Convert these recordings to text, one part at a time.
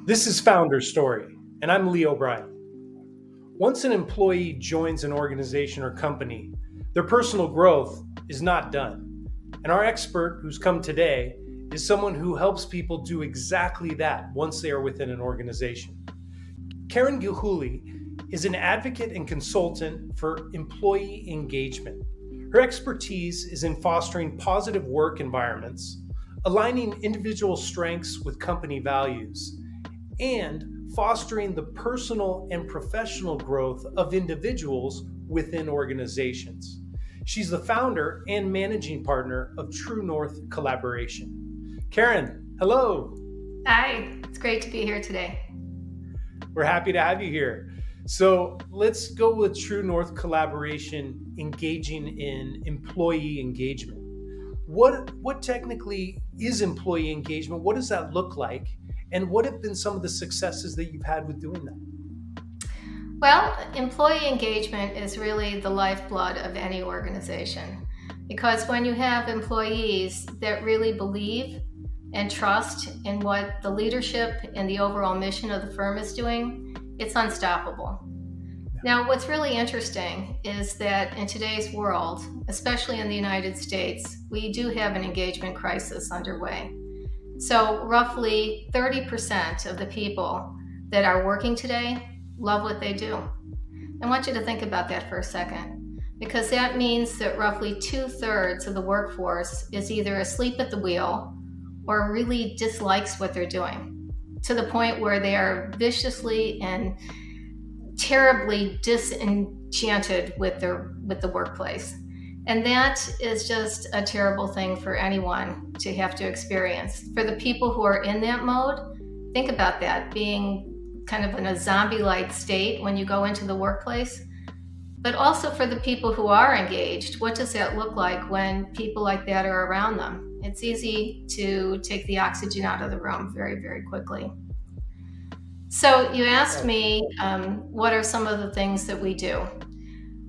This is Founder Story, and I'm Lee O'Brien. Once an employee joins an organization or company, their personal growth is not done. And our expert who's come today is someone who helps people do exactly that once they are within an organization. Karen Gilhooly is an advocate and consultant for employee engagement. Her expertise is in fostering positive work environments, aligning individual strengths with company values, and fostering the personal and professional growth of individuals within organizations. She's the founder and managing partner of True North Collaboration. Karen, hello. Hi, it's great to be here today. We're happy to have you here. So let's go with True North Collaboration engaging in employee engagement. What technically is employee engagement? What does that look like? And what have been some of the successes that you've had with doing that? Well, employee engagement is really the lifeblood of any organization, because when you have employees that really believe and trust in what the leadership and the overall mission of the firm is doing, it's unstoppable. Now, what's really interesting is that in today's world, especially in the United States, we do have an engagement crisis underway. So roughly 30% of the people that are working today love what they do. I want you to think about that for a second, because that means that roughly 2/3 of the workforce is either asleep at the wheel or really dislikes what they're doing, to the point where they are viciously and terribly disenchanted with the workplace. And that is just a terrible thing for anyone to have to experience. For the people who are in that mode, think about that, being kind of in a zombie-like state when you go into the workplace. But also for the people who are engaged, what does that look like when people like that are around them? It's easy to take the oxygen out of the room very, very quickly. So you asked me, what are some of the things that we do?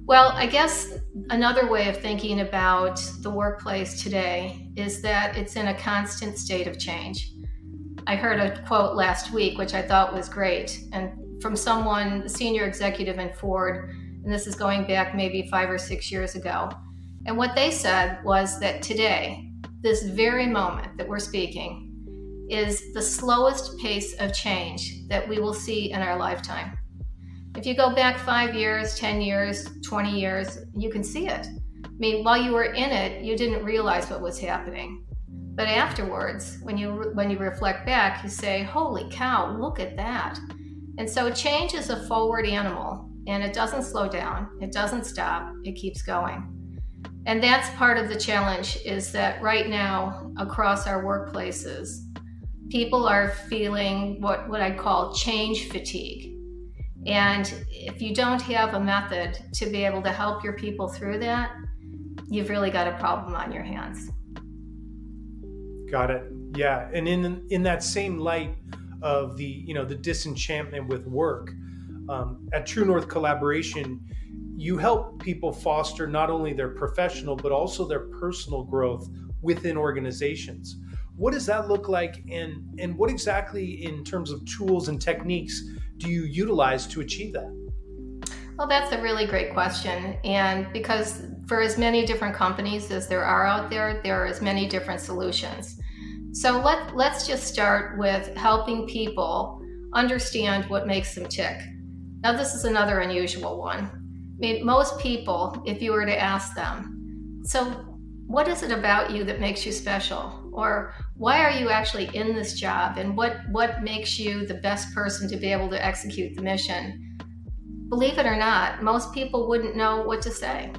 Well, I guess another way of thinking about the workplace today is that it's in a constant state of change. I heard a quote last week, which I thought was great, and from someone, a senior executive in Ford, and this is going back maybe 5 or 6 years ago. And what they said was that today, this very moment that we're speaking, is the slowest pace of change that we will see in our lifetime. If you go back 5 years, 10 years, 20 years, you can see it. I mean, while you were in it, you didn't realize what was happening. But afterwards, when you reflect back, you say, holy cow, look at that. And so change is a forward animal, and it doesn't slow down, it doesn't stop, it keeps going. And that's part of the challenge, is that right now, across our workplaces, people are feeling what I call change fatigue. And if you don't have a method to be able to help your people through that, you've really got a problem on your hands. Got it. Yeah. And in that same light of the disenchantment with work, at True North Collaboration, you help people foster not only their professional but also their personal growth within organizations. What does that look like, and what exactly in terms of tools and techniques do you utilize to achieve that? Well, that's a really great question. And because for as many different companies as there are out there, there are as many different solutions. So let's just start with helping people understand what makes them tick. Now, this is another unusual one. I mean, most people, if you were to ask them, so what is it about you that makes you special? Or why are you actually in this job? And what makes you the best person to be able to execute the mission? Believe it or not, most people wouldn't know what to say.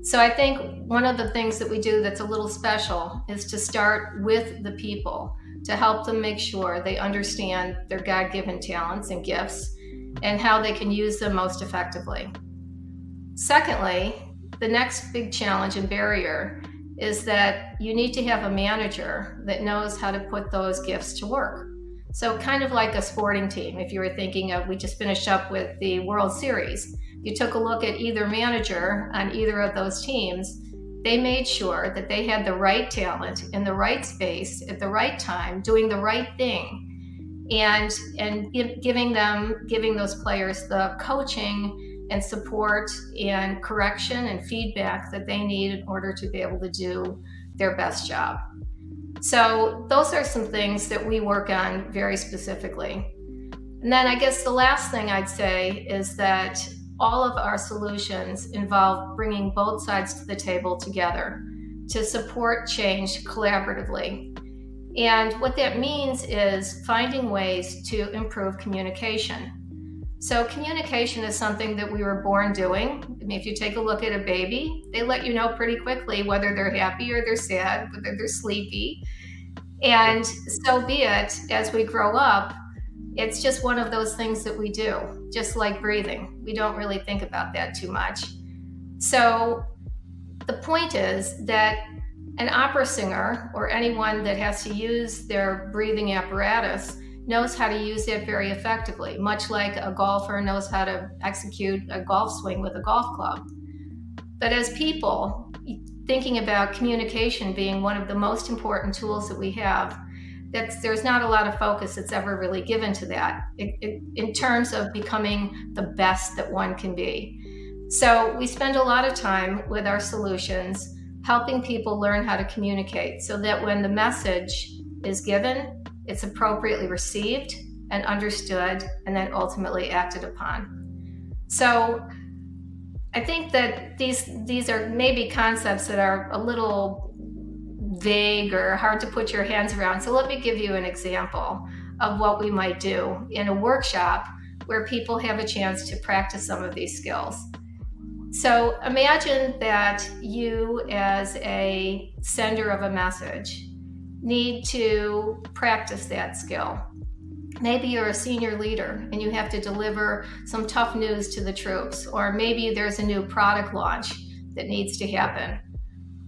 So I think one of the things that we do that's a little special is to start with the people, to help them make sure they understand their God-given talents and gifts and how they can use them most effectively. Secondly, the next big challenge and barrier is that you need to have a manager that knows how to put those gifts to work. So kind of like a sporting team, if you were thinking of, we just finished up with the World Series, you took a look at either manager on either of those teams, they made sure that they had the right talent in the right space at the right time, doing the right thing. giving those players the coaching and support and correction and feedback that they need in order to be able to do their best job. So those are some things that we work on very specifically. And then I guess the last thing I'd say is that all of our solutions involve bringing both sides to the table together to support change collaboratively. And what that means is finding ways to improve communication. So communication is something that we were born doing. I mean, if you take a look at a baby, they let you know pretty quickly whether they're happy or they're sad, whether they're sleepy. And so be it, as we grow up, it's just one of those things that we do, just like breathing. We don't really think about that too much. So the point is that an opera singer or anyone that has to use their breathing apparatus knows how to use it very effectively, much like a golfer knows how to execute a golf swing with a golf club. But as people, thinking about communication being one of the most important tools that we have, there's not a lot of focus that's ever really given to that in terms of becoming the best that one can be. So we spend a lot of time with our solutions helping people learn how to communicate so that when the message is given, it's appropriately received and understood and then ultimately acted upon. So I think that these are maybe concepts that are a little vague or hard to put your hands around. So let me give you an example of what we might do in a workshop where people have a chance to practice some of these skills. So imagine that you, as a sender of a message, need to practice that skill. Maybe you're a senior leader and you have to deliver some tough news to the troops, or maybe there's a new product launch that needs to happen.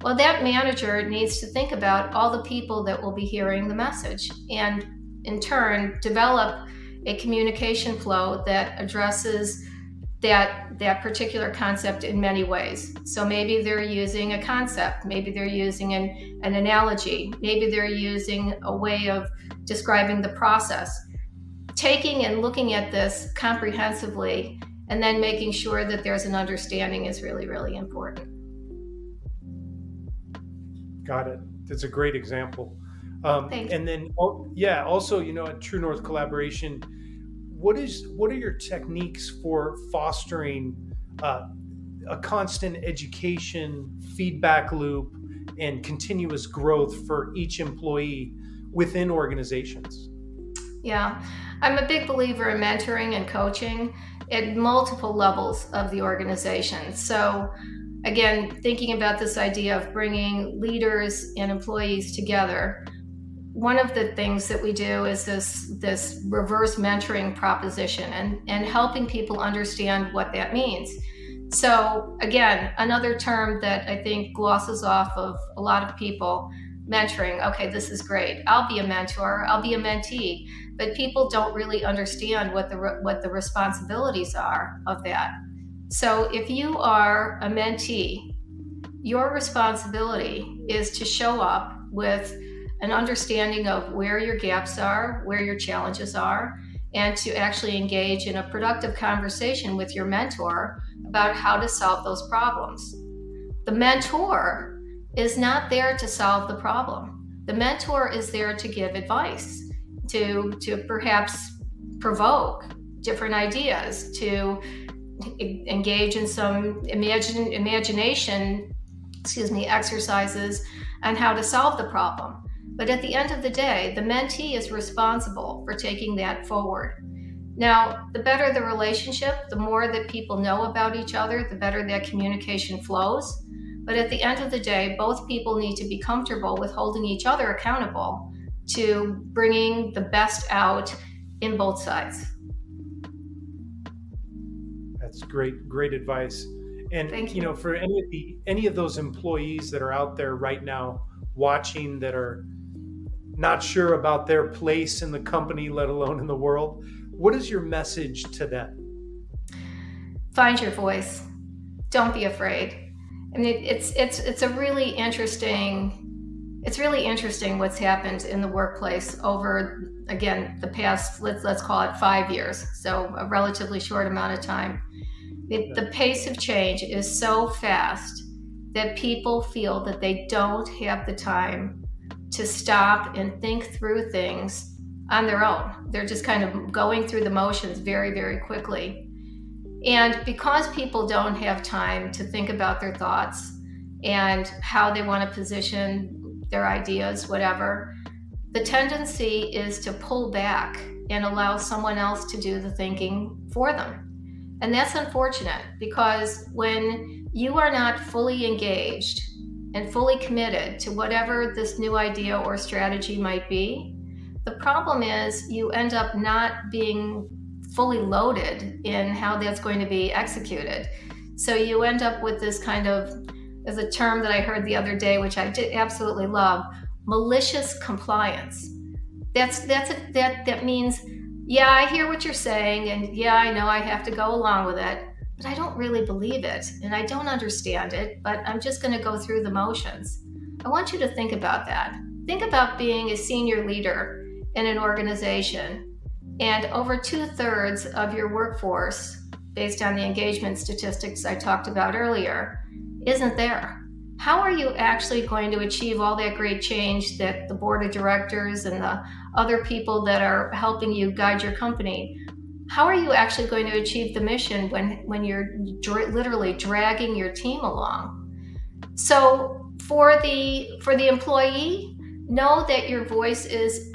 Well, that manager needs to think about all the people that will be hearing the message and in turn develop a communication flow that addresses that particular concept in many ways. So maybe they're using a concept, maybe they're using an analogy, maybe they're using a way of describing the process. Taking and looking at this comprehensively and then making sure that there's an understanding is really, really important. Got it. That's a great example. Thanks. And then, also, at True North Collaboration, what are your techniques for fostering a constant education, feedback loop, and continuous growth for each employee within organizations? Yeah, I'm a big believer in mentoring and coaching at multiple levels of the organization. So again, thinking about this idea of bringing leaders and employees together, one of the things that we do is this reverse mentoring proposition and helping people understand what that means. So again, another term that I think glosses off of a lot of people, mentoring. Okay, this is great. I'll be a mentor, I'll be a mentee, but people don't really understand what the responsibilities are of that. So if you are a mentee, your responsibility is to show up with an understanding of where your gaps are, where your challenges are, and to actually engage in a productive conversation with your mentor about how to solve those problems. The mentor is not there to solve the problem. The mentor is there to give advice, to perhaps provoke different ideas, to engage in some imagination exercises on how to solve the problem. But at the end of the day, the mentee is responsible for taking that forward. Now, the better the relationship, the more that people know about each other, the better that communication flows. But at the end of the day, both people need to be comfortable with holding each other accountable to bringing the best out in both sides. That's great advice. And Thank you. For any of those employees that are out there right now watching that are not sure about their place in the company, let alone in the world, what is your message to them? Find your voice. Don't be afraid. I mean, it's a really interesting It's really interesting what's happened in the workplace over, again, the past, let's call it 5 years, so a relatively short amount of time. The pace of change is so fast that people feel that they don't have the time to stop and think through things on their own. They're just kind of going through the motions very, very quickly. And because people don't have time to think about their thoughts and how they want to position their ideas, whatever, the tendency is to pull back and allow someone else to do the thinking for them. And that's unfortunate, because when you are not fully engaged and fully committed to whatever this new idea or strategy might be, the problem is you end up not being fully loaded in how that's going to be executed. So you end up with this kind of, as a term that I heard the other day, which I did absolutely love, malicious compliance. That means, yeah, I hear what you're saying, and yeah, I know I have to go along with it, but I don't really believe it, and I don't understand it, but I'm just going to go through the motions. I want you to think about that. Think about being a senior leader in an organization, and over 2/3 of your workforce, based on the engagement statistics I talked about earlier, isn't there. How are you actually going to achieve all that great change that the board of directors and the other people that are helping you guide your company, how are you actually going to achieve the mission when you're literally dragging your team along? So for the employee, know that your voice is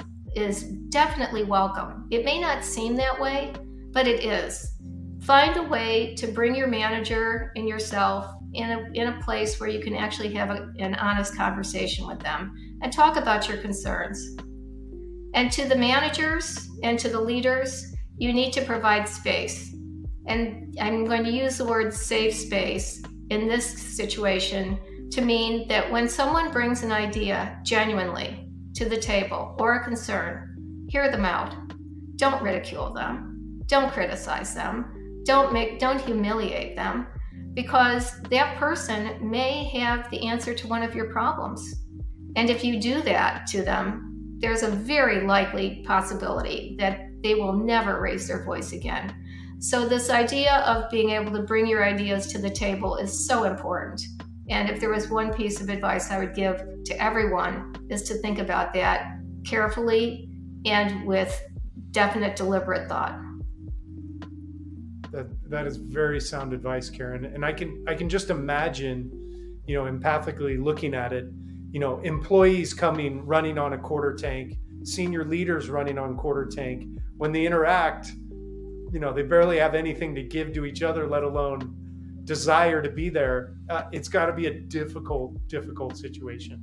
definitely welcome. It may not seem that way, but it is. Find a way to bring your manager and yourself in a place where you can actually have an honest conversation with them and talk about your concerns. And to the managers and to the leaders, you need to provide space. And I'm going to use the word safe space in this situation to mean that when someone brings an idea genuinely to the table or a concern, hear them out. Don't ridicule them. Don't criticize them. Don't humiliate them, because that person may have the answer to one of your problems. And if you do that to them, there's a very likely possibility that they will never raise their voice again. So this idea of being able to bring your ideas to the table is so important. And if there was one piece of advice I would give to everyone, is to think about that carefully and with definite, deliberate thought. That is very sound advice, Karen. And I can just imagine, empathically looking at it, employees coming running on a quarter tank, senior leaders running on quarter tank. When they interact, they barely have anything to give to each other, let alone desire to be there. It's got to be a difficult situation.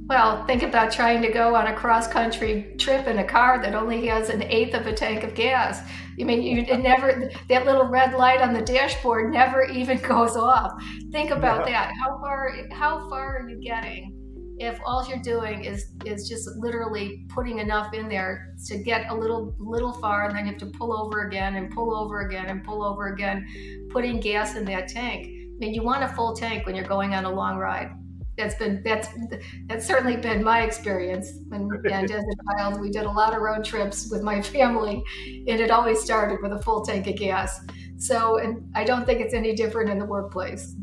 Well, think about trying to go on a cross-country trip in a car that only has an eighth of a tank of gas. I mean, that little red light on the dashboard never even goes off. Think about that. How far are you getting if all you're doing is just literally putting enough in there to get a little far, and then you have to pull over again and pull over again and pull over again, putting gas in that tank. I mean, you want a full tank when you're going on a long ride. That's certainly been my experience. And as a child, we did a lot of road trips with my family, and it always started with a full tank of gas. So, and I don't think it's any different in the workplace.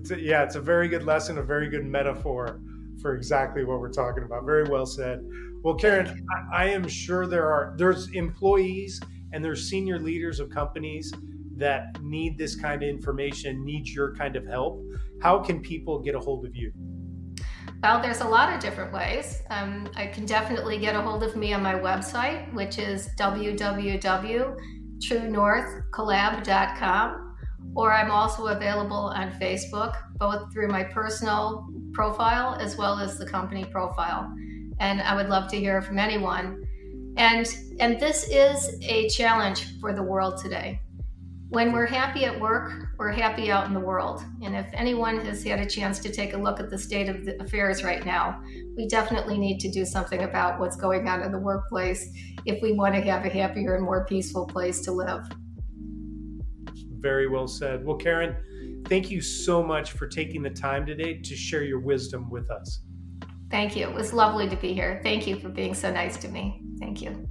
It's a very good lesson, a very good metaphor for exactly what we're talking about. Very well said. Well, Karen, I am sure there's employees and there's senior leaders of companies that need this kind of information, need your kind of help. How can people get a hold of you? Well, there's a lot of different ways. I can definitely get a hold of me on my website, which is www.truenorthcollab.com, or I'm also available on Facebook, both through my personal profile as well as the company profile. And I would love to hear from anyone. And this is a challenge for the world today. When we're happy at work, we're happy out in the world. And if anyone has had a chance to take a look at the state of the affairs right now, we definitely need to do something about what's going on in the workplace if we want to have a happier and more peaceful place to live. Very well said. Well, Karen, thank you so much for taking the time today to share your wisdom with us. Thank you. It was lovely to be here. Thank you for being so nice to me. Thank you.